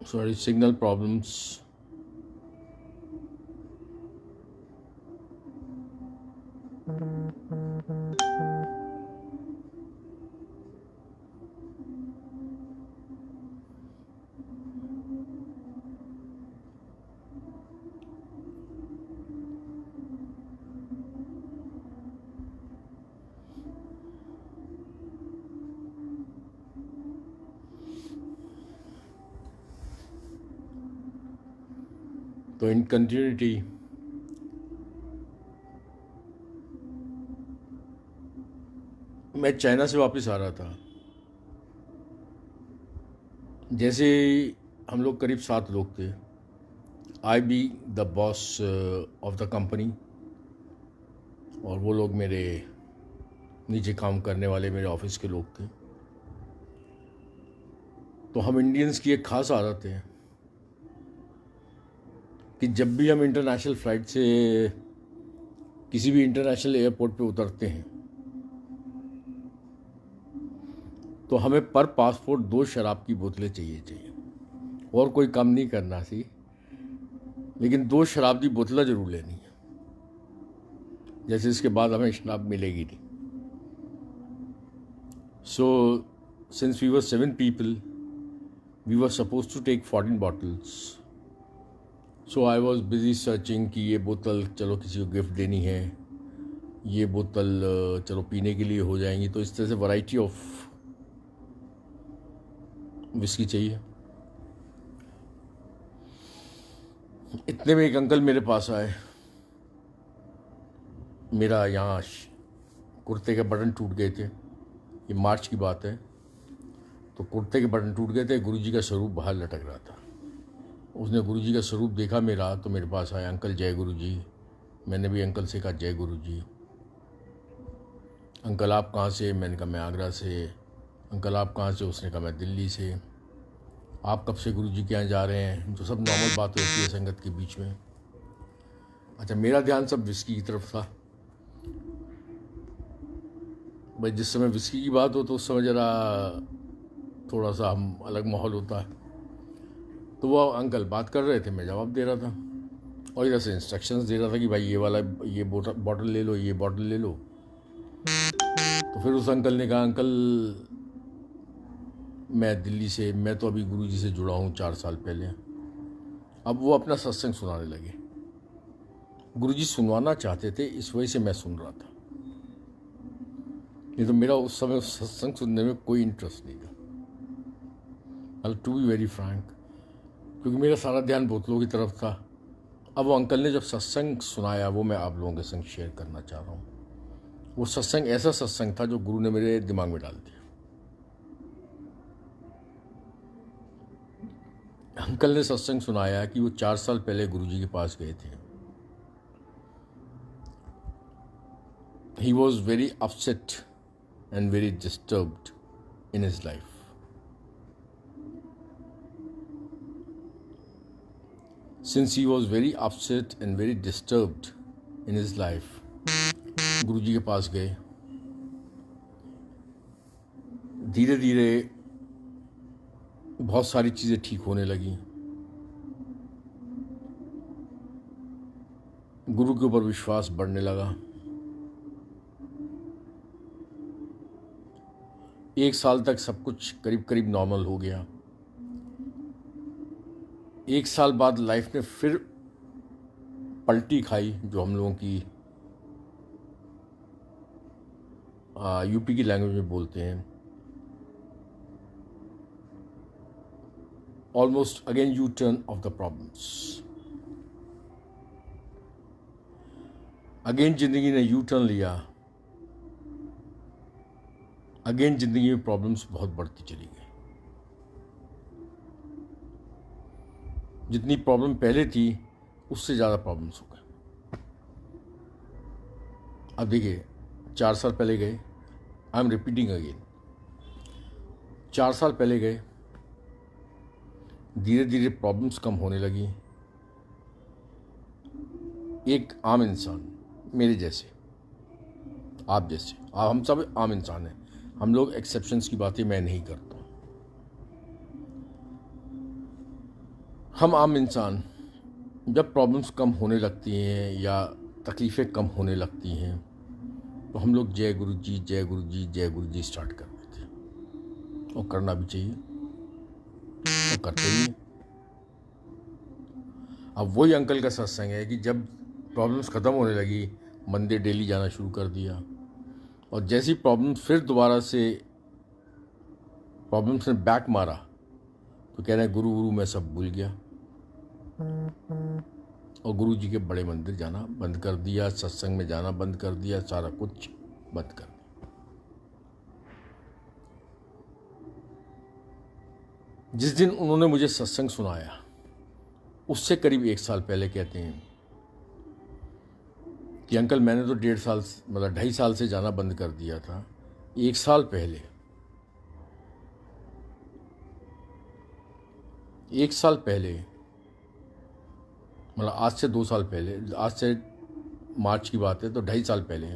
Sorry, signal problems. तो इन continuity मैं China से वापस आ रहा था। जैसे हम लोग करीब 7 लोग थे। I be the boss of the company, और वो लोग मेरे नीचे काम करने वाले मेरे ऑफिस के लोग थे। तो हम इंडियंस की एक खास आदत है कि जब भी हम इंटरनेशनल फ़्लाइट से किसी भी इंटरनेशनल एयरपोर्ट पे उतरते हैं तो हमें पर पासपोर्ट 2 शराब की बोतलें चाहिए। और कोई कम नहीं करना सी, लेकिन 2 शराब की बोतलें ज़रूर लेनी है। जैसे इसके बाद हमें शराब मिलेगी नहीं। So since we were 7 people, we were suppose to take 14 bottles. So I was busy searching कि ये बोतल चलो किसी को गिफ्ट देनी है, ये बोतल चलो पीने के लिए हो जाएंगी। तो इस तरह से वैरायटी ऑफ विस्की चाहिए। इतने में एक अंकल मेरे पास आए। मेरा यहाँ कुर्ते के बटन टूट गए थे, ये मार्च की बात है। तो कुर्ते के बटन टूट गए थे, गुरुजी का स्वरूप बाहर लटक रहा था। उसने गुरुजी का स्वरूप देखा मेरा, तो मेरे पास आया, अंकल जय गुरुजी। मैंने भी अंकल से कहा जय गुरुजी। अंकल आप कहाँ से? मैंने कहा मैं आगरा से। अंकल आप कहाँ से? उसने कहा मैं दिल्ली से। आप कब से गुरुजी के यहाँ जा रहे हैं? जो सब नॉर्मल बात होती है संगत के बीच में। अच्छा, मेरा ध्यान सब विस्की की तरफ था। भाई जिस समय विस्की की बात हो तो उस समय ज़रा थोड़ा सा हम अलग माहौल होता है। तो वो अंकल बात कर रहे थे, मैं जवाब दे रहा था, और इधर से इंस्ट्रक्शंस दे रहा था कि भाई ये वाला ये बॉटल ले लो, ये बॉटल ले लो। तो फिर उस अंकल ने कहा, अंकल मैं दिल्ली से, मैं तो अभी गुरुजी से जुड़ा हूँ 4 साल पहले। अब वो अपना सत्संग सुनाने लगे। गुरुजी सुनवाना चाहते थे, इस वजह से मैं सुन रहा था, नहीं तो मेरा उस समय सत्संग सुनने में कोई इंटरेस्ट नहीं था। टू बी वेरी फ्रैंक, क्योंकि मेरा सारा ध्यान बोतलों की तरफ था। अब वो अंकल ने जब सत्संग सुनाया, वो मैं आप लोगों के संग शेयर करना चाह रहा हूँ। वो सत्संग ऐसा सत्संग था जो गुरु ने मेरे दिमाग में डाल दिया। अंकल ने सत्संग सुनाया कि वो 4 साल पहले गुरुजी के पास गए थे। He was very upset and very disturbed in his life. Since he was very upset and very disturbed in his life, गुरुजी के पास गए। धीरे धीरे बहुत सारी चीज़ें ठीक होने लगी। गुरु के ऊपर विश्वास बढ़ने लगा। 1 साल तक सब कुछ करीब करीब नॉर्मल हो गया। 1 साल बाद लाइफ ने फिर पलटी खाई, जो हम लोगों की यूपी की लैंग्वेज में बोलते हैं। Almost again U turn off the problems. Again जिंदगी ने यू टर्न लिया। अगेन जिंदगी में प्रॉब्लम्स बहुत बढ़ती चली गई। जितनी प्रॉब्लम पहले थी उससे ज़्यादा प्रॉब्लम्स हो गए। अब देखिए, 4 साल पहले गए, आई एम रिपीटिंग अगेन, 4 साल पहले गए, धीरे धीरे प्रॉब्लम्स कम होने लगी। एक आम इंसान मेरे जैसे, आप जैसे, हम सब आम इंसान हैं। हम लोग एक्सेप्शंस की बातें मैं नहीं करता। हम आम इंसान जब प्रॉब्लम्स कम होने लगती हैं या तकलीफ़ें कम होने लगती हैं तो हम लोग जय गुरु जी जय गुरु जी जय गुरु जी स्टार्ट कर देते हैं, और करना भी चाहिए और करते भी हैं। अब वही अंकल का सत्संग है कि जब प्रॉब्लम्स ख़त्म होने लगी, मंदिर डेली जाना शुरू कर दिया, और जैसी प्रॉब्लम्स फिर दोबारा से प्रॉब्लम्स ने बैक मारा तो कह रहे हैं गुरु गुरु मैं सब भूल गया, और गुरु जी के बड़े मंदिर जाना बंद कर दिया, सत्संग में जाना बंद कर दिया, सारा कुछ बंद कर दिया। जिस दिन उन्होंने मुझे सत्संग सुनाया उससे करीब 1 साल पहले कहते हैं कि अंकल मैंने तो 1.5 साल मतलब 2.5 साल से जाना बंद कर दिया था। 1 साल पहले 1 साल पहले मतलब आज से 2 साल पहले, आज से मार्च की बात है तो 2.5 साल पहले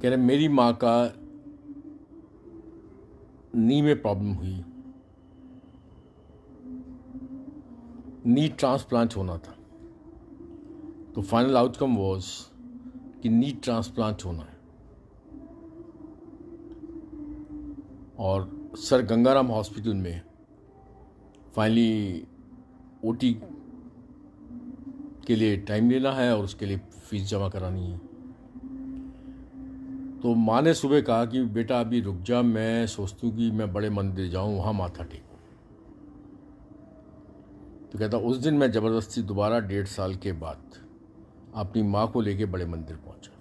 कह रहे मेरी माँ का नी में प्रॉब्लम हुई, नी ट्रांसप्लांट होना था, तो फाइनल आउटकम वाज कि नी ट्रांसप्लांट होना है, और सर गंगाराम हॉस्पिटल में फाइनली ओटी के लिए टाइम लेना है और उसके लिए फीस जमा करानी है। तो माँ ने सुबह कहा कि बेटा अभी रुक जा, मैं सोचती हूँ कि मैं बड़े मंदिर जाऊँ, वहाँ माथा टेकूँ। तो कहता उस दिन मैं ज़बरदस्ती दोबारा 1.5 साल के बाद अपनी माँ को लेके बड़े मंदिर पहुँचा।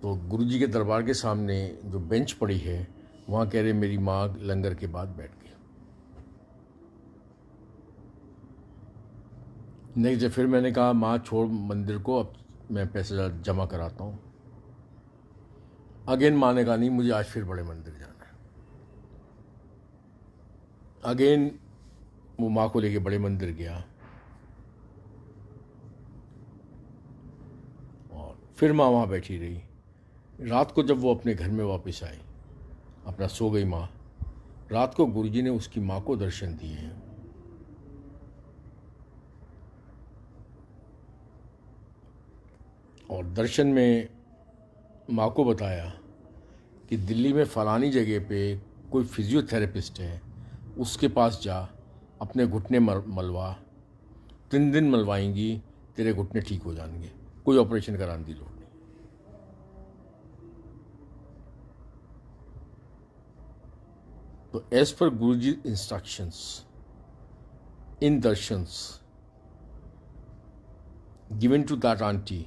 तो गुरुजी के दरबार के सामने जो बेंच पड़ी है वहाँ कह रहे मेरी माँ लंगर के बाद बैठ गई। नेक्स्ट डे फिर मैंने कहा माँ छोड़ मंदिर को, अब मैं पैसे जमा कराता हूँ। अगेन माँ ने कहा नहीं मुझे आज फिर बड़े मंदिर जाना है। अगेन वो माँ को लेके बड़े मंदिर गया, और फिर माँ वहाँ बैठी रही। रात को जब वो अपने घर में वापस आई, अपना सो गई माँ, रात को गुरुजी ने उसकी माँ को दर्शन दिए हैं। और दर्शन में माँ को बताया कि दिल्ली में फलानी जगह पे कोई फिजियोथेरेपिस्ट है, उसके पास जा, अपने घुटने मलवा, 3 दिन मलवाएंगी, तेरे घुटने ठीक हो जाएंगे, कोई ऑपरेशन कराने की लोड़ नहीं। तो as per Guruji instructions in directions given to that aunty,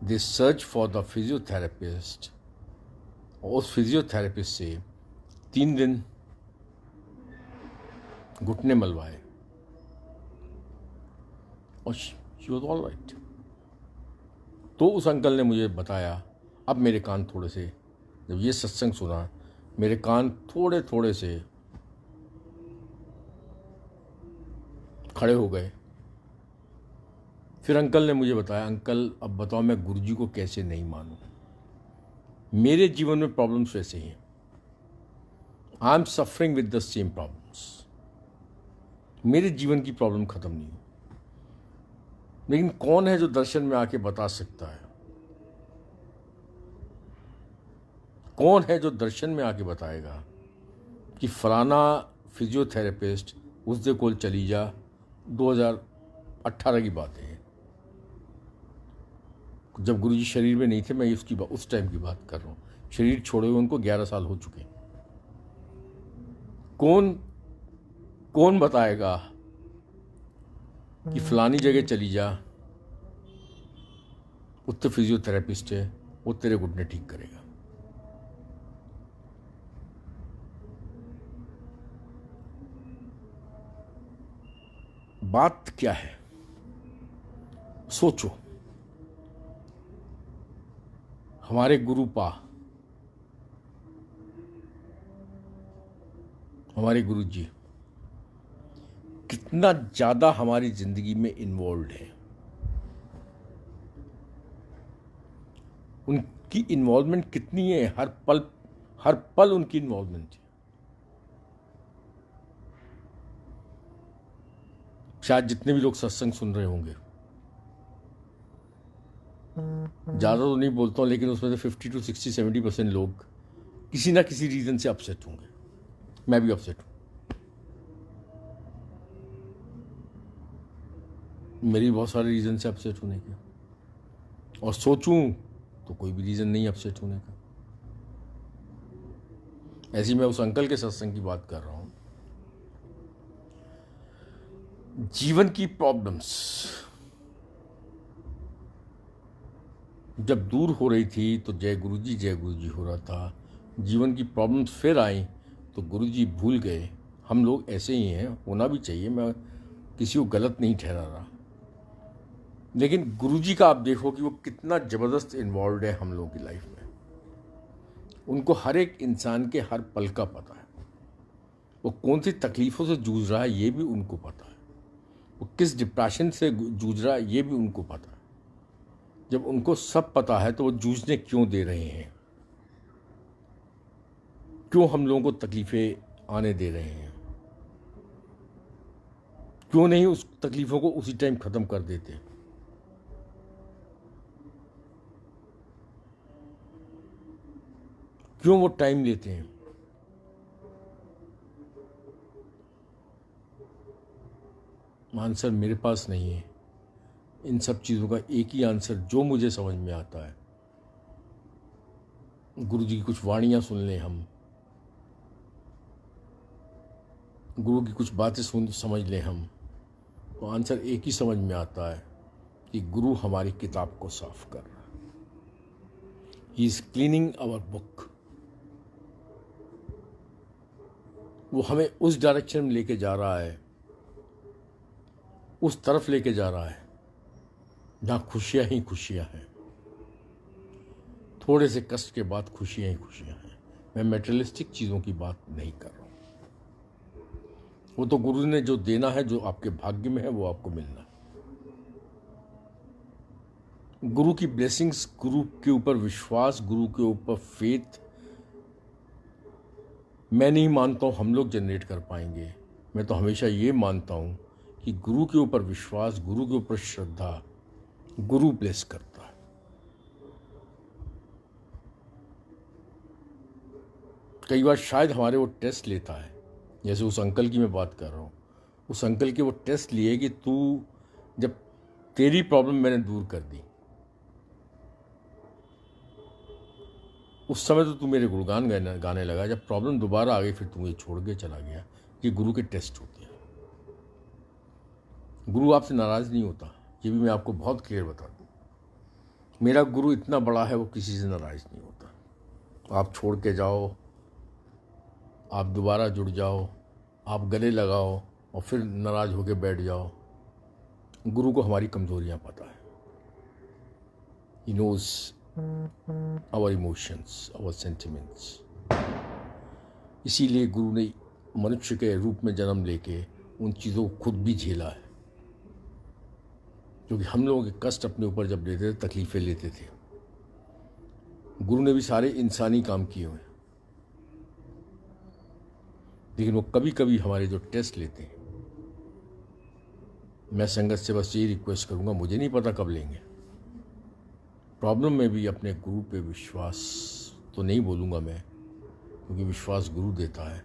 they search for the physiotherapist, और उस फिजियोथेरेपिस्ट से 3 दिन घुटने मलवाए और शी वॉज ऑल राइट। तो उस अंकल ने मुझे बताया, अब मेरे कान थोड़े से, जब ये सत्संग सुना मेरे कान थोड़े थोड़े से खड़े हो गए। फिर अंकल ने मुझे बताया, अंकल अब बताओ मैं गुरुजी को कैसे नहीं मानूं, मेरे जीवन में प्रॉब्लम्स वैसे ही हैं, I am suffering with the same problems, मेरे जीवन की प्रॉब्लम खत्म नहीं हुई। लेकिन कौन है जो दर्शन में आके बता सकता है, कौन है जो दर्शन में आके बताएगा कि फलाना फिजियोथेरेपिस्ट उसके कोल चली जा। 2018 की बात है, जब गुरुजी शरीर में नहीं थे, मैं उसकी उस टाइम की बात कर रहा हूँ, शरीर छोड़े हुए उनको 11 साल हो चुके। कौन बताएगा कि फलानी जगह चली जा, उत्तर फिजियोथेरेपिस्ट है, वो तेरे घुटने ठीक करेगा। बात क्या है, सोचो। हमारे हमारे गुरुजी कितना ज़्यादा हमारी ज़िंदगी में इन्वॉल्व है, उनकी इन्वॉल्वमेंट कितनी है, हर पल उनकी इन्वॉल्वमेंट है। शायद जितने भी लोग सत्संग सुन रहे होंगे, ज़्यादा तो नहीं बोलता हूँ, लेकिन उसमें से 50 to 60 70% लोग किसी ना किसी रीज़न से अपसेट होंगे। मैं भी अपसेट हूँ। मेरी बहुत सारे रीज़न से अपसेट होने के, और सोचूं तो कोई भी रीज़न नहीं अपसेट होने का। ऐसी मैं उस अंकल के सत्संग की बात कर रहा हूँ। जीवन की प्रॉब्लम्स जब दूर हो रही थी तो जय गुरु जी हो रहा था। जीवन की प्रॉब्लम्स फिर आई तो गुरु जी भूल गए। हम लोग ऐसे ही हैं, होना भी चाहिए, मैं किसी को गलत नहीं ठहरा रहा, लेकिन गुरु जी का आप देखो कि वो कितना ज़बरदस्त इन्वॉल्व है हम लोगों की लाइफ में। उनको हर एक इंसान के हर पल का पता है, वो कौन सी तकलीफ़ों से जूझ रहा है ये भी उनको पता है, वो किस डिप्रेशन से जूझ रहा है ये भी उनको पता है। जब उनको सब पता है तो वो जूझने क्यों दे रहे हैं, क्यों हम लोगों को तकलीफ़ें आने दे रहे हैं, क्यों नहीं उस तकलीफ़ों को उसी टाइम ख़त्म कर देते। क्यों वो टाइम लेते हैं। आंसर मेरे पास नहीं है। इन सब चीज़ों का एक ही आंसर जो मुझे समझ में आता है, गुरु जी की कुछ वाणियाँ सुन लें हम, गुरु की कुछ बातें समझ लें हम, तो आंसर एक ही समझ में आता है कि गुरु हमारी किताब को साफ कर रहा है। He is cleaning our book. वो हमें उस डायरेक्शन में लेके जा रहा है, उस तरफ लेके जा रहा है जहाँ खुशियाँ ही खुशियाँ हैं। थोड़े से कष्ट के बाद खुशियाँ ही खुशियाँ हैं। मैं मेटेरियलिस्टिक चीज़ों की बात नहीं कर रहा हूँ। वो तो गुरु ने जो देना है, जो आपके भाग्य में है, वो आपको मिलना है। गुरु की ब्लेसिंग्स, गुरु के ऊपर विश्वास, गुरु के ऊपर फेथ, मैं नहीं मानता हूँ हम लोग जनरेट कर पाएंगे। मैं तो हमेशा ये मानता हूँ कि गुरु के ऊपर विश्वास, गुरु के ऊपर श्रद्धा, गुरु ब्लेस करता है। कई बार शायद हमारे वो टेस्ट लेता है, जैसे उस अंकल की मैं बात कर रहा हूँ। उस अंकल के वो टेस्ट लिए कि तू, जब तेरी प्रॉब्लम मैंने दूर कर दी, उस समय तो तू मेरे गुणगान गाने लगा, जब प्रॉब्लम दोबारा आ गई फिर तू ये छोड़ के चला गया। ये गुरु के टेस्ट होते हैं। गुरु आपसे नाराज़ नहीं होता, ये भी मैं आपको बहुत क्लियर बता दूँ। मेरा गुरु इतना बड़ा है, वो किसी से नाराज़ नहीं होता। आप छोड़ के जाओ, आप दोबारा जुड़ जाओ, आप गले लगाओ और फिर नाराज़ होके बैठ जाओ, गुरु को हमारी कमज़ोरियाँ पता है। He knows our emotions, our sentiments. इसीलिए गुरु ने मनुष्य के रूप में जन्म लेके उन चीज़ों को खुद भी झेला है, क्योंकि हम लोगों के कष्ट अपने ऊपर जब लेते थे, तकलीफ़ें लेते थे। गुरु ने भी सारे इंसानी काम किए हुए हैं, लेकिन वो कभी कभी हमारे जो टेस्ट लेते हैं, मैं संगत से बस यही रिक्वेस्ट करूँगा, मुझे नहीं पता कब लेंगे। प्रॉब्लम में भी अपने गुरु पे विश्वास तो नहीं बोलूँगा मैं, क्योंकि विश्वास गुरु देता है।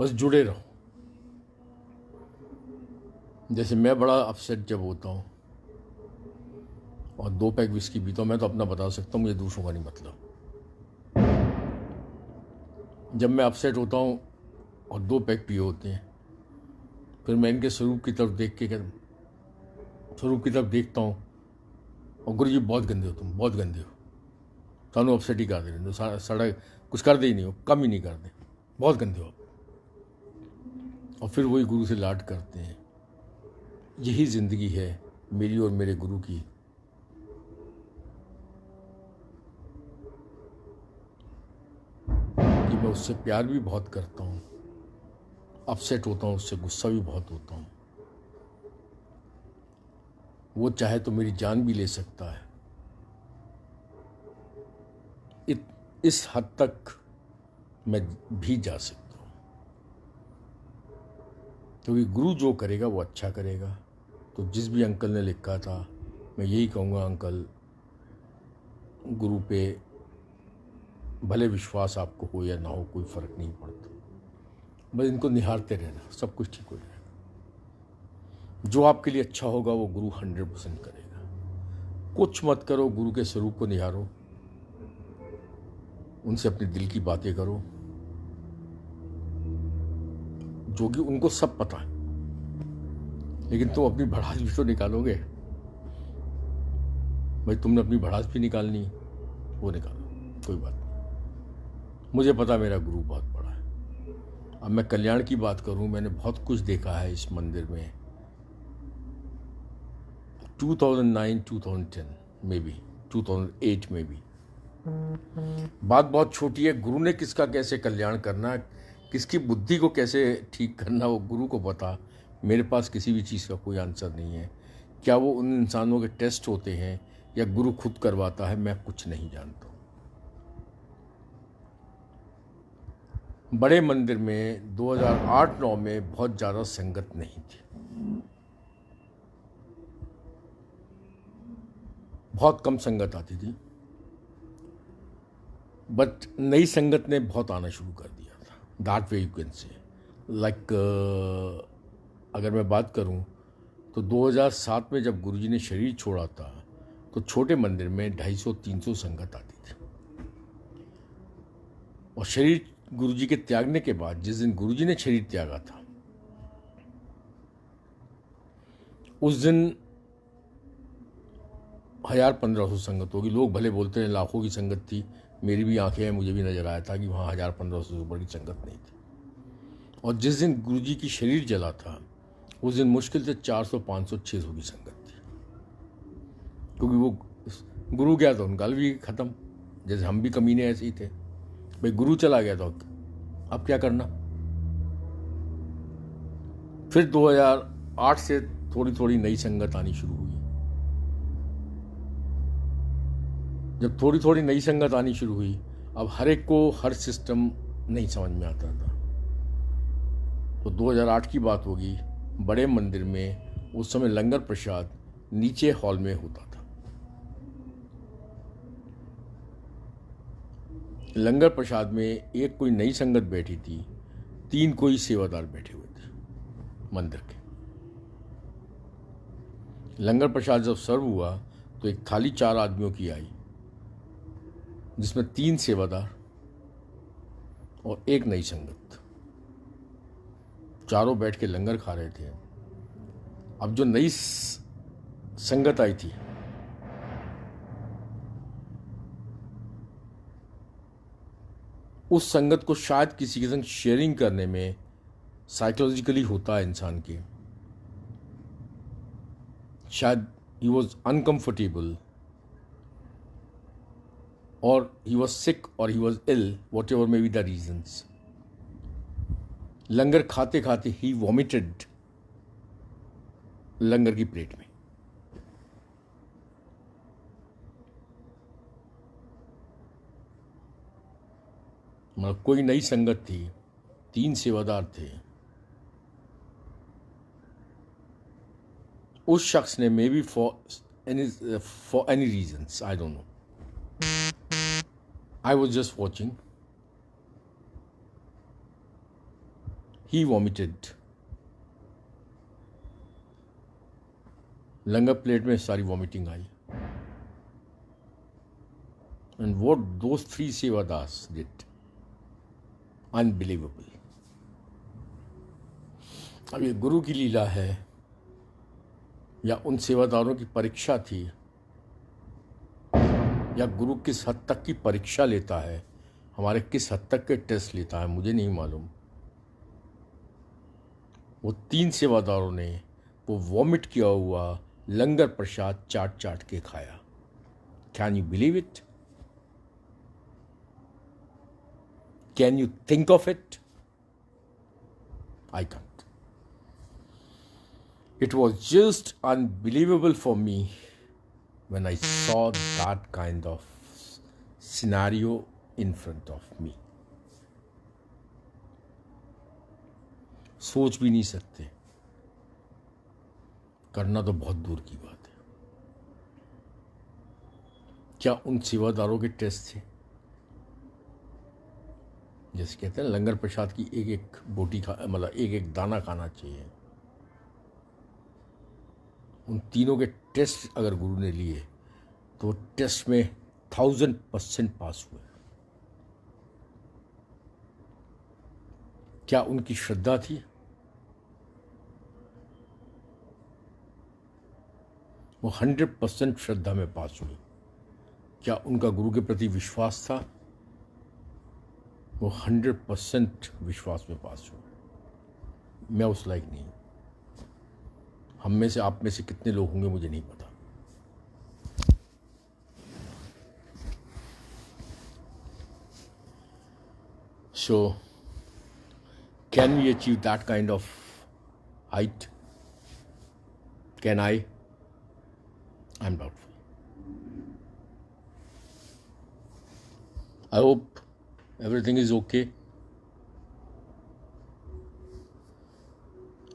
बस जुड़े रहो। जैसे मैं बड़ा अपसेट जब होता हूँ और 2 पैक विस्की पीता हूँ, मैं तो अपना बता सकता हूँ, मुझे दूसरों का नहीं मतलब। जब मैं अपसेट होता हूँ और 2 पैक पिए होते हैं, फिर मैं इनके स्वरूप की तरफ देखता हूँ और गुरु जी बहुत गंदे हो, तुम बहुत गंदे हो, थानू अपसेट ही कर दे रहे, सड़क कुछ कर दे ही नहीं हो, कम ही नहीं कर दे, बहुत गंदे हो। और फिर वही गुरु से लाड करते हैं। यही ज़िंदगी है मेरी और मेरे गुरु की। कि मैं उससे प्यार भी बहुत करता हूँ, अपसेट होता हूँ, उससे गुस्सा भी बहुत होता हूँ। वो चाहे तो मेरी जान भी ले सकता है। इस हद तक मैं भी जा सकता हूँ, क्योंकि गुरु जो करेगा वो अच्छा करेगा। तो जिस भी अंकल ने लिखा था, मैं यही कहूँगा, अंकल गुरु पे भले विश्वास आपको हो या ना हो, कोई फ़र्क नहीं पड़ता, बस इनको निहारते रहना, सब कुछ ठीक हो जाएगा। जो आपके लिए अच्छा होगा वो गुरु 100% करेगा। कुछ मत करो, गुरु के स्वरूप को निहारो, उनसे अपने दिल की बातें करो, जो कि उनको सब पता है, लेकिन तुम अपनी भड़ास भी तो निकालोगे भाई, तुमने अपनी भड़ास भी निकालनी, वो निकालो, कोई बात नहीं। मुझे पता मेरा गुरु बहुत बड़ा है। अब मैं कल्याण की बात करूं, मैंने बहुत कुछ देखा है इस मंदिर में। 2009, 2010 में भी, 2008 में भी। बात बहुत छोटी है, गुरु ने किसका कैसे कल्याण करना, किसकी बुद्धि को कैसे ठीक करना, वो गुरु को पता। मेरे पास किसी भी चीज़ का कोई आंसर नहीं है। क्या वो उन इंसानों के टेस्ट होते हैं या गुरु खुद करवाता है, मैं कुछ नहीं जानता। बड़े मंदिर में 2008-9 में बहुत ज़्यादा संगत नहीं थी, बहुत कम संगत आती थी, बट नई संगत ने बहुत आना शुरू कर दिया था। That way you can say, like अगर मैं बात करूं तो 2007 में जब गुरुजी ने शरीर छोड़ा था तो छोटे मंदिर में 250-300 संगत आती थी। और शरीर गुरुजी के त्यागने के बाद, जिस दिन गुरुजी ने शरीर त्यागा था, उस दिन 1000-1500 संगत होगी। लोग भले बोलते हैं लाखों की संगत थी, मेरी भी आंखें हैं, मुझे भी नजर आया था कि वहाँ 1000-1500 से ऊपर की संगत नहीं थी। और जिस दिन गुरुजी की शरीर जला था, उस दिन मुश्किल से 400-500-600 की संगत थी, क्योंकि वो गुरु गया तो उनका भी खत्म। जैसे हम भी कमीने ऐसे ही थे भाई, गुरु चला गया तो अब क्या करना। फिर 2008 से थोड़ी थोड़ी नई संगत आनी शुरू हुई। जब थोड़ी थोड़ी नई संगत आनी शुरू हुई, अब हर एक को हर सिस्टम नहीं समझ में आता था। तो 2008 की बात होगी, बड़े मंदिर में उस समय लंगर प्रसाद नीचे हॉल में होता था। लंगर प्रसाद में एक कोई नई संगत बैठी थी, 3 कोई सेवादार बैठे हुए थे मंदिर के। लंगर प्रसाद जब सर्व हुआ तो एक थाली 4 आदमियों की आई, जिसमें 3 सेवादार और एक नई संगत, चारों बैठ के लंगर खा रहे थे। अब जो नई संगत आई थी, उस संगत को शायद किसी के संग शेयरिंग करने में साइकोलॉजिकली होता है इंसान के, शायद ही वॉज अनकंफर्टेबल और ही वॉज सिक और he was ill, whatever may be the reasons. Langar खाते खाते ही वॉमिटेड लंगर की प्लेट में। मतलब कोई नई संगत थी, 3 सेवादार थे, उस शख्स ने maybe for any reasons, I don't know, I was just watching, he vomited. Langar plate में सारी वॉमिटिंग आई। एंड व्हाट दोज 3 सेवादास डिड, अनबिलीवेबल। अब ये गुरु की लीला है या उन सेवादारों की परीक्षा थी, या गुरु किस हद तक की परीक्षा लेता है, हमारे किस हद तक के टेस्ट लेता है, मुझे नहीं मालूम। वो 3 सेवादारों ने वो वॉमिट किया हुआ लंगर प्रसाद चाट चाट के खाया। Can you believe it? Can you think of it? I can't. It was just unbelievable for me when I saw that kind of scenario in front of me. सोच भी नहीं सकते करना तो बहुत दूर की बात है। क्या उन सेवादारों के टेस्ट थे? जैसे कहते हैं लंगर प्रसाद की एक एक बोटी खा, मतलब एक एक दाना खाना चाहिए। उन तीनों के टेस्ट अगर गुरु ने लिए तो टेस्ट में 1000% पास हुए। क्या उनकी श्रद्धा थी? वो 100% श्रद्धा में पास हुए। क्या उनका गुरु के प्रति विश्वास था? वो 100% विश्वास में पास हुए। मैं उस लायक नहीं हूं। हम में से, आप में से कितने लोग होंगे मुझे नहीं पता। So, can we achieve that kind of height? Can I? I'm doubtful. I hope everything is okay.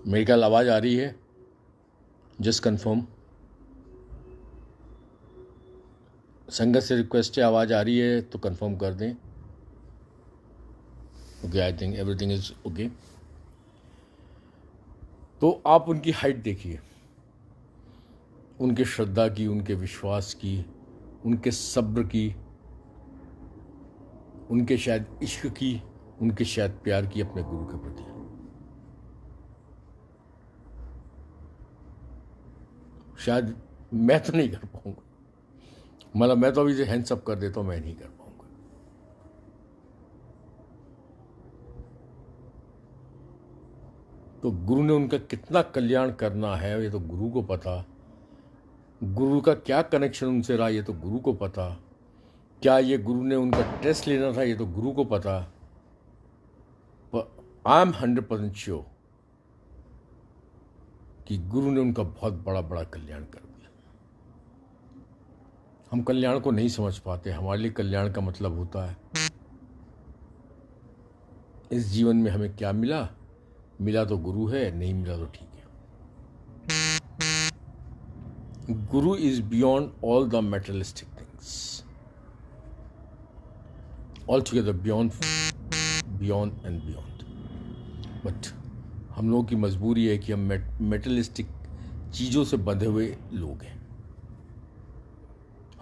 मेरी कल आवाज़ आ रही है? Just confirm. संगत से रिक्वेस्ट है, आवाज़ आ रही है तो कंफर्म कर दें। Okay, I think everything is okay. तो आप उनकी हाइट देखिए, उनके श्रद्धा की, उनके विश्वास की, उनके सब्र की, उनके शायद इश्क की, उनके शायद प्यार की अपने गुरु के प्रति। शायद मैं तो नहीं कर पाऊंगा, मतलब मैं तो अभी से हैंड्स अप कर देता हूं, मैं नहीं कर पाऊंगा। तो गुरु ने उनका कितना कल्याण करना है ये तो गुरु को पता। गुरु का क्या कनेक्शन उनसे रहा ये तो गुरु को पता। क्या ये गुरु ने उनका टेस्ट लेना था ये तो गुरु को पता। पर आई एम 100% श्योर कि गुरु ने उनका बहुत बड़ा बड़ा कल्याण कर दिया। हम कल्याण को नहीं समझ पाते। हमारे लिए कल्याण का मतलब होता है इस जीवन में हमें क्या मिला, मिला तो गुरु है, नहीं मिला तो ठीक है। गुरु is beyond all the materialistic things, all together, beyond and beyond. But हम लोगों की मजबूरी है कि हम मेटेरियलिस्टिक चीज़ों से बंधे हुए लोग हैं।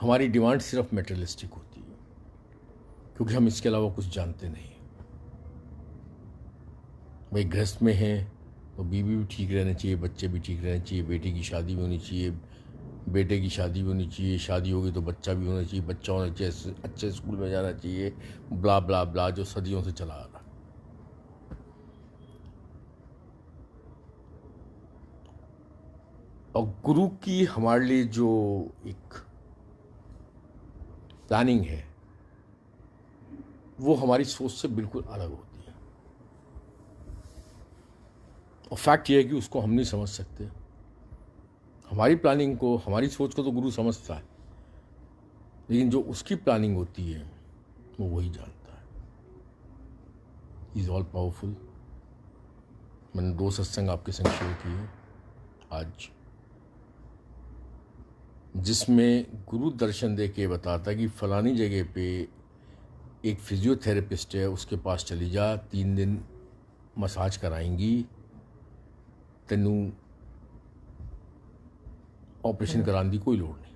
हमारी डिमांड सिर्फ मेटेरियलिस्टिक होती है क्योंकि हम इसके अलावा कुछ जानते नहीं। भाई गृहस्थ में हैं तो बीवी भी ठीक रहना चाहिए, बच्चे भी ठीक रहने चाहिए, बेटी की शादी भी होनी चाहिए, बेटे की शादी भी होनी चाहिए, शादी होगी तो बच्चा भी होना चाहिए, बच्चा होना चाहिए, अच्छे स्कूल में जाना चाहिए, ब्ला ब्ला ब्ला जो सदियों से चला आ रहा। और गुरु की हमारे लिए जो एक प्लानिंग है वो हमारी सोच से बिल्कुल अलग होती है। और फैक्ट ये है कि उसको हम नहीं समझ सकते। हमारी प्लानिंग को, हमारी सोच को तो गुरु समझता है, लेकिन जो उसकी प्लानिंग होती है वो वही जानता है। Is all powerful. मैंने 2 सत्संग आपके संग शेयर किए आज, जिसमें गुरु दर्शन दे के बताता है कि फलानी जगह पे एक फिजियोथेरेपिस्ट है, उसके पास चली जा, 3 दिन मसाज कराएंगी, तेनू ऑपरेशन कराने की कोई लोड़ नहीं।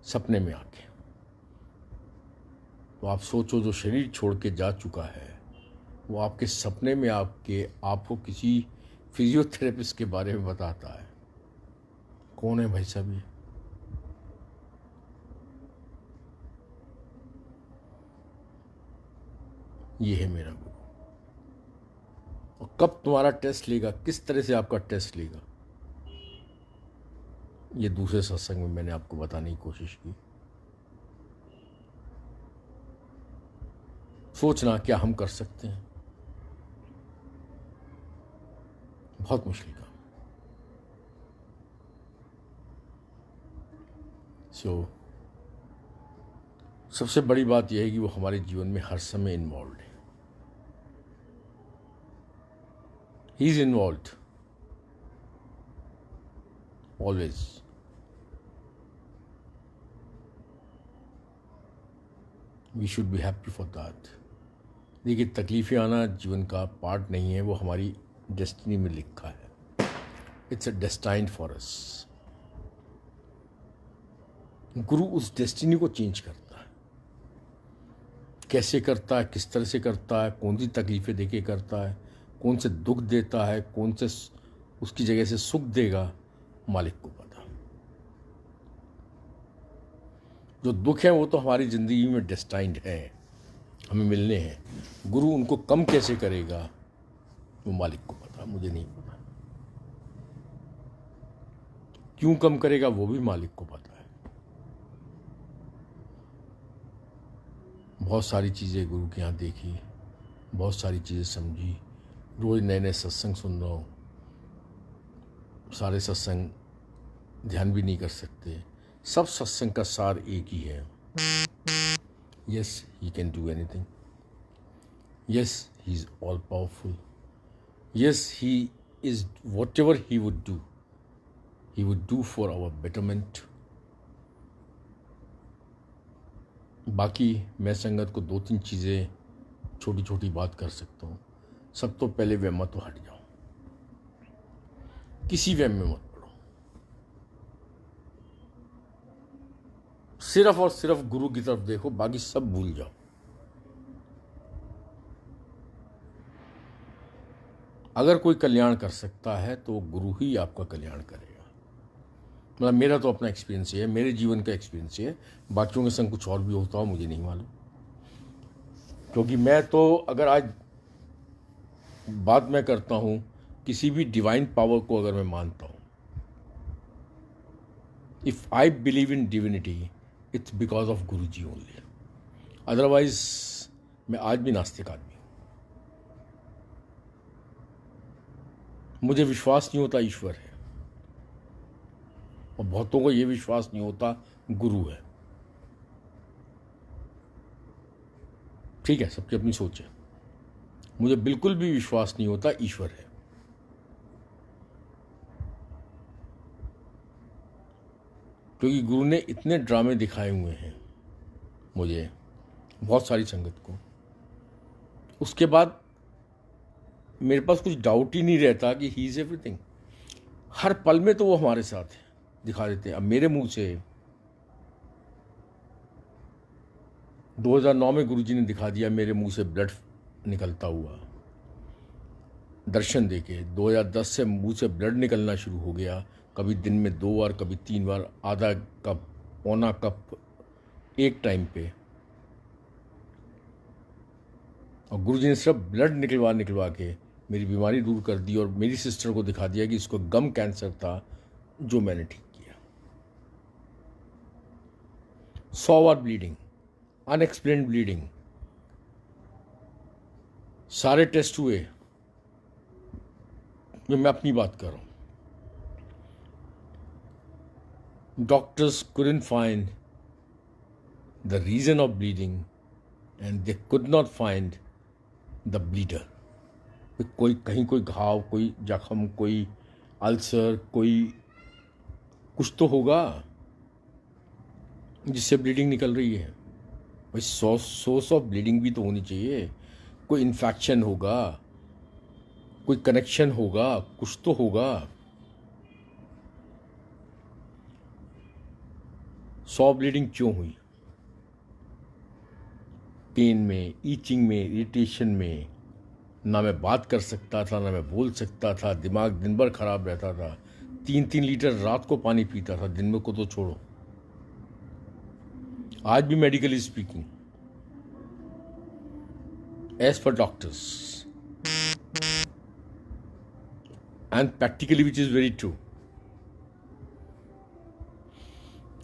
सपने में आके तो आप सोचो, जो शरीर छोड़ के जा चुका है वो आपके सपने में आके आपको किसी फिजियोथेरेपिस्ट के बारे में बताता है। कौन है भाई साहब ये है मेरा गुरु। और कब तुम्हारा टेस्ट लेगा, किस तरह से आपका टेस्ट लेगा, ये दूसरे सत्संग में मैंने आपको बताने की कोशिश की। सोचना क्या हम कर सकते हैं, बहुत मुश्किल काम। सबसे बड़ी बात यह है कि वो हमारे जीवन में हर समय इन्वॉल्व है। He is involve. Always. We should be happy for that. देखिए, तकलीफ़ें आना जीवन का पार्ट नहीं है, वो हमारी डेस्टिनी में लिखा है। It's a destined for us. गुरु उस डेस्टिनी को चेंज करता है। कैसे करता है, किस तरह से करता है, कौन सी तकलीफ़ें देके करता है, कौन से दुख देता है, कौन से उसकी जगह से सुख देगा, मालिक को पता। जो दुख है वो तो हमारी ज़िंदगी में डेस्टाइन्ड है, हमें मिलने हैं। गुरु उनको कम कैसे करेगा वो मालिक को पता, मुझे नहीं पता। क्यों कम करेगा वो भी मालिक को पता है। बहुत सारी चीज़ें गुरु के यहाँ देखी, बहुत सारी चीज़ें समझी। रोज़ नए नए सत्संग सुन रहा हूँ। सारे सत्संग ध्यान भी नहीं कर सकते। सब सत्संग का सार एक ही है। Yes, he can do anything. Yes, he is all powerful. Yes, he is whatever he would do for our betterment. बाकी मैं संगत को 2-3 चीज़ें छोटी छोटी बात कर सकता हूँ। सब तो पहले वहम तो हट जाओ, किसी वहम में मत पड़ो। सिर्फ और सिर्फ गुरु की तरफ देखो, बाकी सब भूल जाओ। अगर कोई कल्याण कर सकता है तो गुरु ही आपका कल्याण करेगा। मतलब मेरा तो अपना एक्सपीरियंस है, मेरे जीवन का एक्सपीरियंस है। बाकियों के संग कुछ और भी होता हो मुझे नहीं मालूम, क्योंकि मैं तो अगर आज बात मैं करता हूँ किसी भी डिवाइन पावर को, अगर मैं मानता हूँ, if I believe in divinity it's because of Guru ji only. Otherwise मैं आज भी नास्तिक आदमी हूँ। मुझे विश्वास नहीं होता ईश्वर है, और बहुतों को ये विश्वास नहीं होता गुरु है। ठीक है, सबकी अपनी सोच है। मुझे बिल्कुल भी विश्वास नहीं होता ईश्वर है। क्योंकि गुरु ने इतने ड्रामे दिखाए हुए हैं मुझे, बहुत सारी संगत को, उसके बाद मेरे पास कुछ डाउट ही नहीं रहता कि ही इज़ एवरीथिंग। हर पल में तो वो हमारे साथ है, दिखा देते हैं। अब मेरे मुंह से 2009 में गुरुजी ने दिखा दिया, मेरे मुंह से ब्लड निकलता हुआ दर्शन देके। 2010 से मुंह से ब्लड निकलना शुरू हो गया, कभी दिन में 2 बार, कभी 3 बार, आधा कप, पौना कप एक टाइम पे। और गुरुजी ने सिर्फ ब्लड निकलवा के मेरी बीमारी दूर कर दी, और मेरी सिस्टर को दिखा दिया कि इसको गम कैंसर था, जो मैंने ठीक किया। 100 बार ब्लीडिंग, अनएक्सप्लेन्ड ब्लीडिंग, सारे टेस्ट हुए। मैं अपनी बात कर रहा हूँ। Doctors couldn't find the reason of bleeding and they could not find the bleeder। कोई कहीं कोई घाव, कोई जख्म, कोई अल्सर, कोई कुछ तो होगा जिससे ब्लीडिंग निकल रही है। भाई सोर्स ऑफ ब्लीडिंग भी तो होनी चाहिए। कोई इन्फेक्शन होगा, कोई कनेक्शन होगा, कुछ तो होगा। 100 ब्लीडिंग क्यों हुई? पेन में, ईचिंग में, इरिटेशन में। ना मैं बात कर सकता था, ना मैं बोल सकता था, दिमाग दिन भर खराब रहता था। 3-3 लीटर रात को पानी पीता था, दिन में को तो छोड़ो। आज भी medically speaking, as per doctors and practically, which is very true,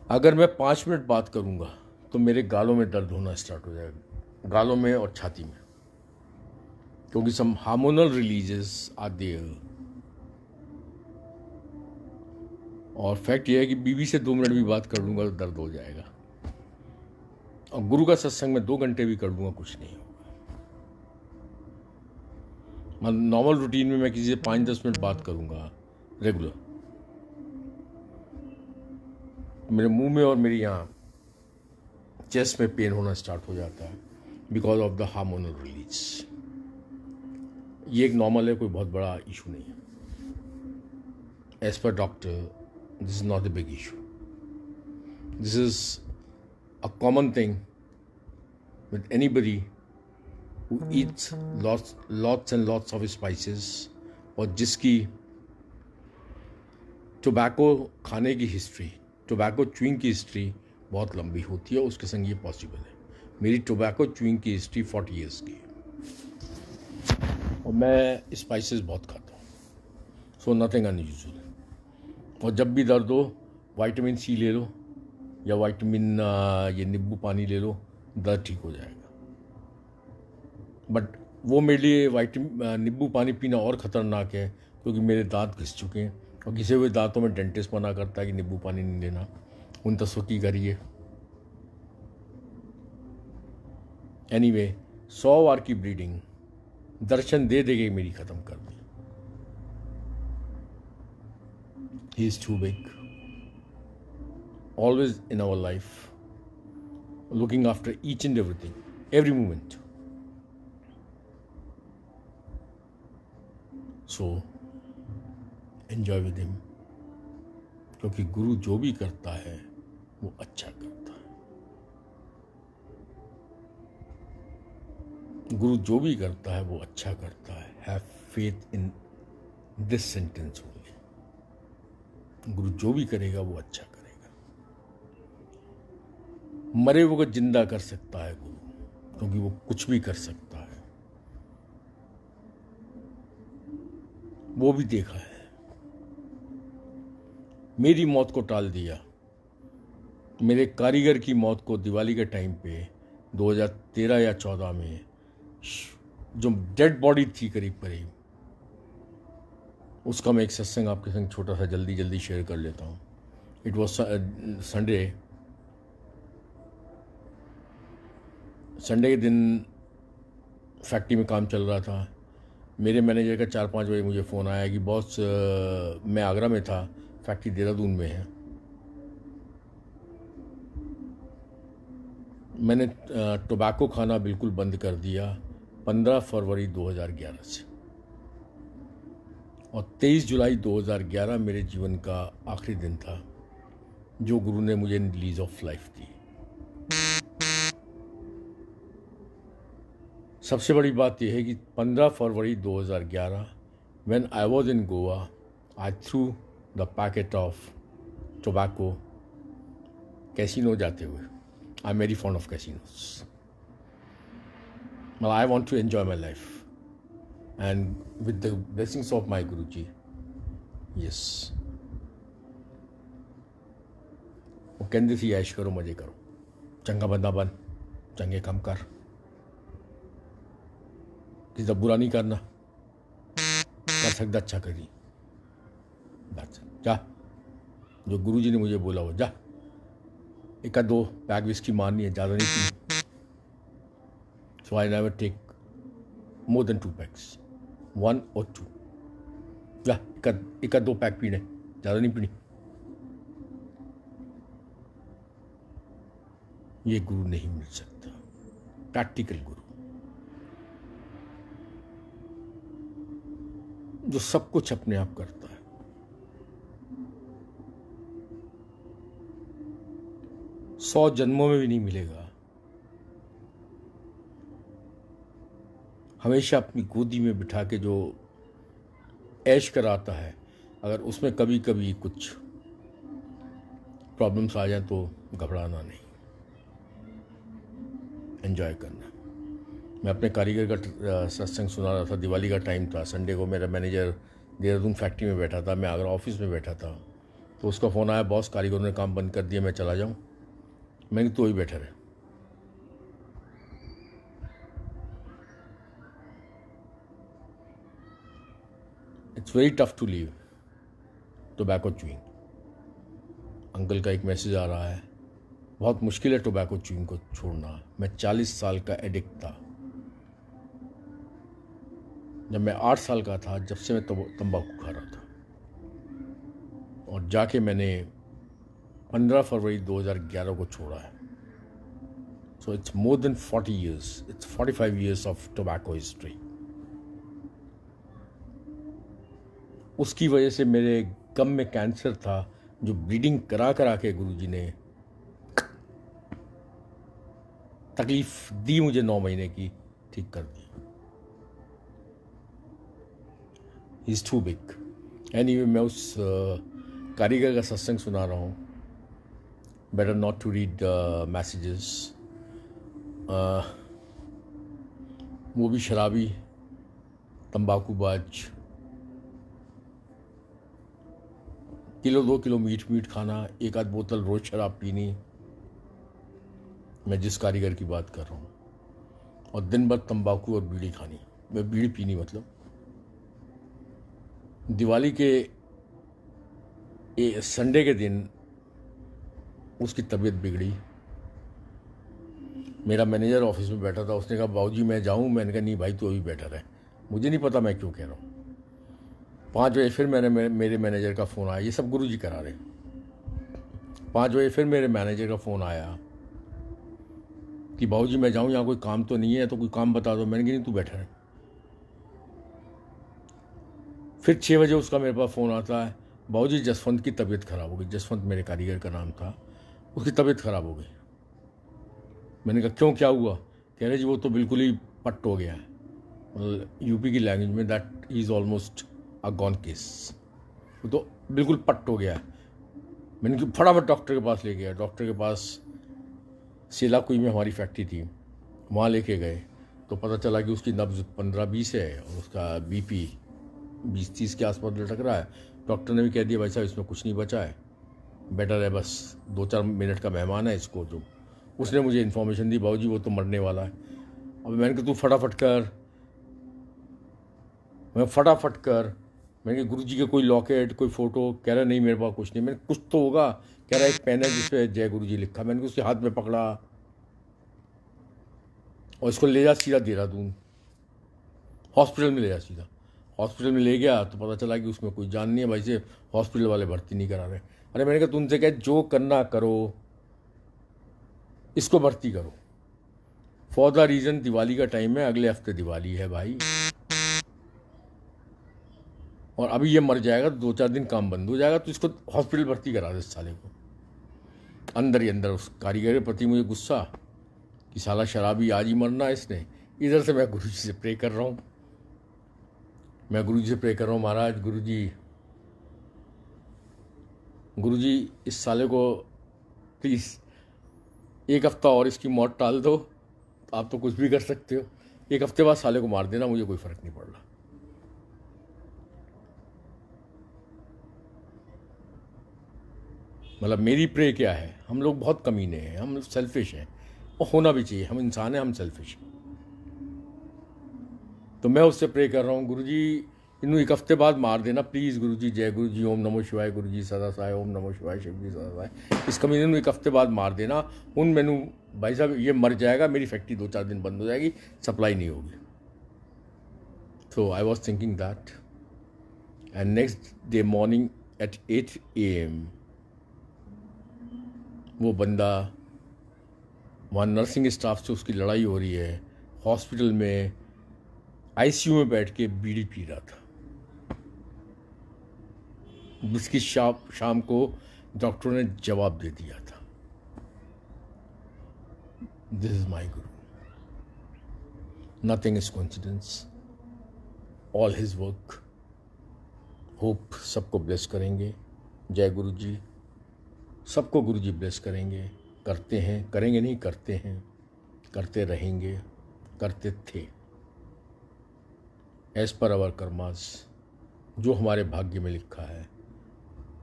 अगर मैं 5 मिनट बात करूंगा तो मेरे गालों में दर्द होना स्टार्ट हो जाएगा, गालों में और छाती में, क्योंकि सम हार्मोनल रिलीजेस आर देयर। और फैक्ट यह है कि बीवी से 2 मिनट भी बात कर लूंगा तो दर्द हो जाएगा। और गुरु का सत्संग में 2 घंटे भी कर लूंगा, कुछ नहीं होगा। मतलब नॉर्मल रूटीन में मैं किसी से 5-10 मिनट बात करूंगा रेगुलर, मेरे मुंह में और मेरे यहाँ चेस्ट में पेन होना स्टार्ट हो जाता है because of the hormonal release. ये एक नॉर्मल है, कोई बहुत बड़ा इशू नहीं है। As per doctor this is not a big issue, this is a common thing with anybody who eats lots and lots of spices और जिसकी टोबैको खाने की हिस्ट्री, टोबैको च्यूइंग की हिस्ट्री बहुत लंबी होती है, उसके संग ये पॉसिबल है। मेरी टोबैको च्यूइंग की हिस्ट्री 40 ईयर्स की है और मैं स्पाइसेस बहुत खाता हूँ, सो नथिंग अनयूजुअल। और जब भी दर्द हो विटामिन सी ले लो या विटामिन ये नींबू पानी ले लो, दर्द ठीक हो जाएगा। बट वो मेरे लिए नींबू पानी पीना और ख़तरनाक है क्योंकि मेरे दांत घिस चुके हैं और घिसे हुए दांतों में डेंटिस्ट मना करता है कि नींबू पानी नहीं लेना। उन तस्वों की करिए। एनीवे 100 बार की ब्लीडिंग दर्शन दे देगी मेरी ख़त्म कर दी। He is too big always in our life, looking after each and everything, every moment. So enjoy with him, क्योंकि गुरु जो भी करता है वो अच्छा करता है। गुरु जो भी करता है वो अच्छा करता है। Have faith in this sentence only. गुरु जो भी करेगा वो अच्छा करेगा। मरे हुए को जिंदा कर सकता है गुरु, क्योंकि वो कुछ भी कर सकता है। वो भी देखा है। मेरी मौत को टाल दिया, मेरे कारीगर की मौत को दिवाली के टाइम पे 2013 या 14 में, जो डेड बॉडी थी करीब करीब, उसका मैं एक सत्संग आपके संग छोटा सा जल्दी शेयर कर लेता हूँ। इट वॉज संडे के दिन फैक्ट्री में काम चल रहा था। मेरे मैनेजर का 4-5 बजे मुझे फ़ोन आया कि बॉस मैं आगरा में था, फैक्ट्री देहरादून में है। मैंने टोबैको खाना बिल्कुल बंद कर दिया 15 फरवरी 2011 से, और 23 जुलाई 2011 मेरे जीवन का आखिरी दिन था जो गुरु ने मुझे लीज ऑफ लाइफ दी। सबसे बड़ी बात यह है कि 15 फरवरी 2011 when I was in Goa, I threw the packet of tobacco casino जाते हुए। I am very fond of casinos, I want to enjoy my life and with the blessings of my guru ji, yes. वो कहते थे ऐश करो, मजे करो, चंगा बंदा बन, चंगे काम कर, किसी का बुरा नहीं करना, कर सकता अच्छा करी, बस जा। जो गुरुजी ने मुझे बोला वो जा। एक आध 2 पैक विस्की मारनी है, ज़्यादा नहीं पी। So I never take more than 2 packs, 1 or 2। जा एक आध 2 पैक पीने, ज़्यादा नहीं पीनी। ये गुरु नहीं मिल सकता, प्रैक्टिकल गुरु जो सब कुछ अपने आप करता है। सौ जन्मों में भी नहीं मिलेगा। हमेशा अपनी गोदी में बिठा के जो ऐश कराता है, अगर उसमें कभी कभी कुछ प्रॉब्लम्स आ जाए तो घबराना नहीं, एंजॉय करना। मैं अपने कारीगर का सत्संग सुना रहा था, दिवाली का टाइम था, संडे को मेरा मैनेजर देहरादून फैक्ट्री में बैठा था, मैं आगरा ऑफिस में बैठा था, तो उसका फ़ोन आया, बॉस कारीगरों ने काम बंद कर दिया, मैं चला जाऊँ। मैंने तो ही बैठा रहे। It's very tough to leave tobacco chewing. Uncle का एक मैसेज आ रहा है, बहुत मुश्किल है टोबैको च्यूइंग को छोड़ना। मैं 40 साल का एडिक्ट था। जब मैं 8 साल का था, जब से मैं तंबाकू खा रहा था, और जाके मैंने 15 फरवरी 2011 को छोड़ा है। So it's more than 40 years, it's 45 years of tobacco history. उसकी वजह से मेरे गम में कैंसर था, जो ब्लीडिंग करा करा के गुरुजी ने तकलीफ दी मुझे 9 महीने की, ठीक कर दी। Is too big. एनीवे, मैं उस कारीगर का सत्संग सुना रहा हूँ। Better not to read messages. वो भी शराबी, तंबाकूबाज, किलो 2 किलो मीट खाना, एक आध बोतल रोज शराब पीनी। मैं जिस कारीगर की बात कर रहा हूँ, और दिन भर तंबाकू और बीड़ी खानी, मैं बीड़ी पीनी मतलब। दिवाली के संडे के दिन उसकी तबीयत बिगड़ी। मेरा मैनेजर ऑफिस में बैठा था, उसने कहा बाबूजी मैं जाऊँ? मैंने कहा नहीं भाई, तू अभी बैठा रहे। मुझे नहीं पता मैं क्यों कह रहा हूँ। 5 बजे फिर मेरे मैनेजर का फ़ोन आया, ये सब गुरुजी करा रहे। 5 बजे फिर मेरे मैनेजर का फ़ोन आया कि बाबूजी मैं जाऊँ, यहाँ कोई काम तो नहीं है, तो कोई काम बता दो। मैंने कहा नहीं, तू बैठा रहे। फिर 6 बजे उसका मेरे पास फ़ोन आता है, बाबूजी जसवंत की तबीयत ख़राब हो गई। जसवंत मेरे कारीगर का नाम था, उसकी तबीयत ख़राब हो गई। मैंने कहा क्यों, क्या हुआ? कह रहे जी वो तो बिल्कुल ही पट्ट हो गया है। मतलब यूपी की लैंग्वेज में that is almost a gone case. वो तो बिल्कुल पट्ट हो गया है। मैंने कि फटाफट डॉक्टर के पास ले गया। डॉक्टर के पास सेलाकुई में हमारी फैक्ट्री थी, वहाँ लेके गए तो पता चला कि उसकी नब्ज़ 15-20 है और उसका बीपी 20-30 के आसपास लटक रहा है। डॉक्टर ने भी कह दिया भाई साहब इसमें कुछ नहीं बचा है, बेटर है बस 2-4 मिनट का मेहमान है इसको। जो उसने मुझे इन्फॉर्मेशन दी, बाबूजी वो तो मरने वाला है। अब मैंने कहा तू फटाफट कर, मैंने कहा गुरुजी के कोई लॉकेट, कोई फ़ोटो? कह रहा नहीं मेरे पास कुछ नहीं। मैंने कुछ तो होगा। कह रहा एक पेन है जिस पे जय गुरुजी लिखा। मैंने उसके हाथ में पकड़ा और इसको ले जा सीधा देहरादून, हॉस्पिटल में ले जा सीधा। हॉस्पिटल में ले गया तो पता चला कि उसमें कोई जान नहीं है भाई, से हॉस्पिटल वाले भर्ती नहीं करा रहे। अरे मैंने कहा तुमसे क्या, जो करना करो, इसको भर्ती करो। फॉर द रीज़न दिवाली का टाइम है, अगले हफ्ते दिवाली है भाई, और अभी ये मर जाएगा तो 2-4 दिन काम बंद हो जाएगा, तो इसको हॉस्पिटल भर्ती करा दे इस साले को। अंदर ही अंदर उस कारीगर के प्रति मुझे गुस्सा कि साला शराबी आज ही मरना है इसने। इधर से मैं गुरुजी से प्रे कर रहा हूँ, महाराज गुरुजी इस साले को प्लीज़ 1 हफ्ता और इसकी मौत टाल दो। आप तो कुछ भी कर सकते हो, 1 हफ्ते बाद साले को मार देना, मुझे कोई फ़र्क नहीं पड़ रहा। मतलब मेरी प्रे क्या है, हम लोग बहुत कमीने हैं, हम सेल्फिश हैं, और होना भी चाहिए। हम इंसान हैं, हम सेल्फिश हैं। तो मैं उससे प्रे कर रहा हूँ, गुरुजी इन्हों 1 हफ्ते बाद मार देना प्लीज़ गुरुजी। जय गुरुजी, ओम नमो शिवाय गुरुजी सदा साय, ओम नमो शिवाय शिवजी सदा साय। इस कमीने ਨੂੰ 1 हफ्ते बाद मार देना। उन मैनू भाई साहब ये मर जाएगा, मेरी फैक्ट्री 2-4 दिन बंद हो जाएगी, सप्लाई नहीं होगी। So I was thinking that, and next day morning at 8 AM वो बंदा, वहाँ नर्सिंग स्टाफ से उसकी लड़ाई हो रही है, हॉस्पिटल में ICU में बैठ के बीड़ी पी रहा था, जिसकी शाम को डॉक्टरों ने जवाब दे दिया था, this is my Guru, nothing is coincidence, all his work. Hope सबको ब्लेस करेंगे। जय गुरु जी, सबको गुरु जी ब्लेस करेंगे। करते हैं, करेंगे नहीं, करते हैं, करते रहेंगे, करते थे। एज पर आवर कर्मास, जो हमारे भाग्य में लिखा है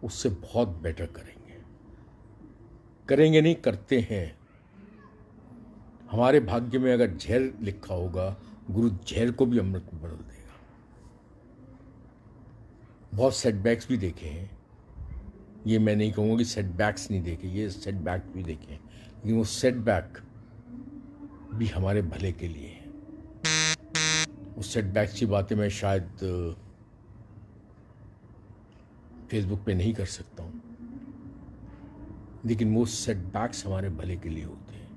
उससे बहुत बेटर करेंगे नहीं, करते हैं। हमारे भाग्य में अगर जहर लिखा होगा, गुरु जहर को भी अमृत में बदल देगा। बहुत सेटबैक्स भी देखे हैं, ये मैं नहीं कहूँगा कि सेटबैक्स नहीं देखे, ये सेटबैक भी देखे हैं, लेकिन वो सेटबैक भी हमारे भले के लिए है। उस सेटबैक्स की बातें मैं शायद फेसबुक पे नहीं कर सकता हूँ, लेकिन वो सेटबैक्स हमारे भले के लिए होते हैं।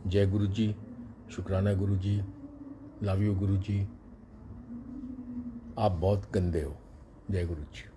जय गुरु जी, शुक्राना गुरु जी, लव यू गुरु जी, आप बहुत गंदे हो। जय गुरु जी।